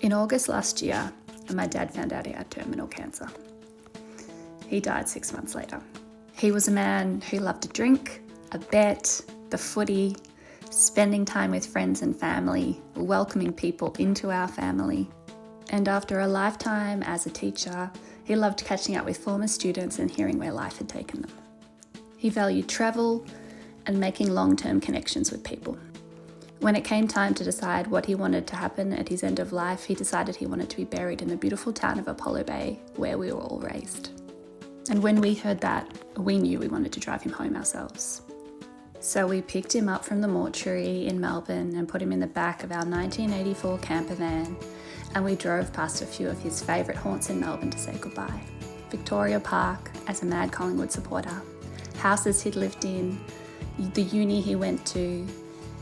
In August last year, my dad found out he had terminal cancer. He died 6 months later. He was a man who loved to drink, a bet, the footy, spending time with friends and family, welcoming people into our family. And after a lifetime as a teacher, he loved catching up with former students and hearing where life had taken them. He valued travel and making long-term connections with people. When it came time to decide what he wanted to happen at his end of life, he decided he wanted to be buried in the beautiful town of Apollo Bay, where we were all raised. And when we heard that, we knew we wanted to drive him home ourselves. So we picked him up from the mortuary in Melbourne and put him in the back of our 1984 camper van, and we drove past a few of his favourite haunts in Melbourne to say goodbye. Victoria Park as a mad Collingwood supporter, houses he'd lived in, the uni he went to,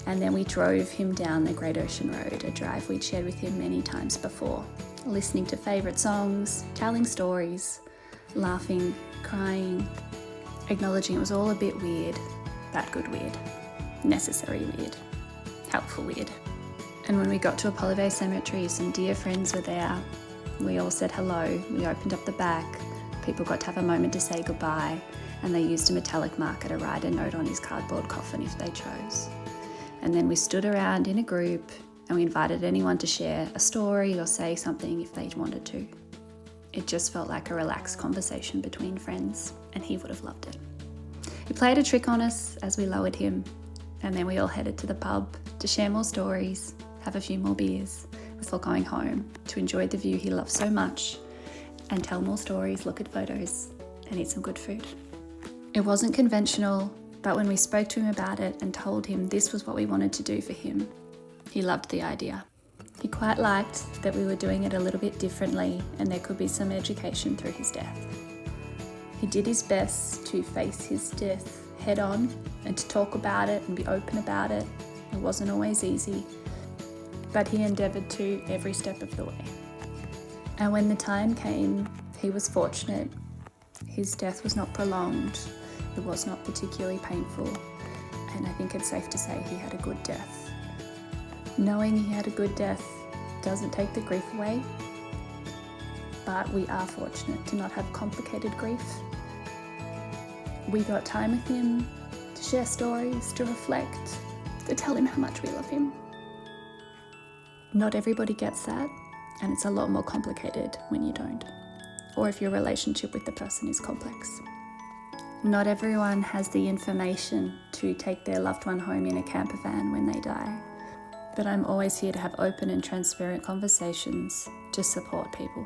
and then we drove him down the Great Ocean Road, a drive we'd shared with him many times before, listening to favourite songs, telling stories, laughing, crying, acknowledging it was all a bit weird, but good weird, necessary weird, helpful weird. And when we got to Apollo Bay Cemetery, some dear friends were there. We all said hello, we opened up the back, people got to have a moment to say goodbye, and they used a metallic marker to write a note on his cardboard coffin if they chose. And then we stood around in a group and we invited anyone to share a story or say something if they wanted to. It just felt like a relaxed conversation between friends, and he would have loved it. He played a trick on us as we lowered him, and then we all headed to the pub to share more stories, have a few more beers before going home to enjoy the view he loved so much and tell more stories, look at photos, and eat some good food. It wasn't conventional, but when we spoke to him about it and told him this was what we wanted to do for him, he loved the idea. He quite liked that we were doing it a little bit differently and there could be some education through his death. He did his best to face his death head on and to talk about it and be open about it. It wasn't always easy, but he endeavoured to every step of the way. And when the time came, he was fortunate. His death was not prolonged. It was not particularly painful, and I think it's safe to say he had a good death. Knowing he had a good death doesn't take the grief away, but we are fortunate to not have complicated grief. We got time with him to share stories, to reflect, to tell him how much we love him. Not everybody gets that, and it's a lot more complicated when you don't, or if your relationship with the person is complex. Not everyone has the information to take their loved one home in a camper van when they die, but I'm always here to have open and transparent conversations to support people.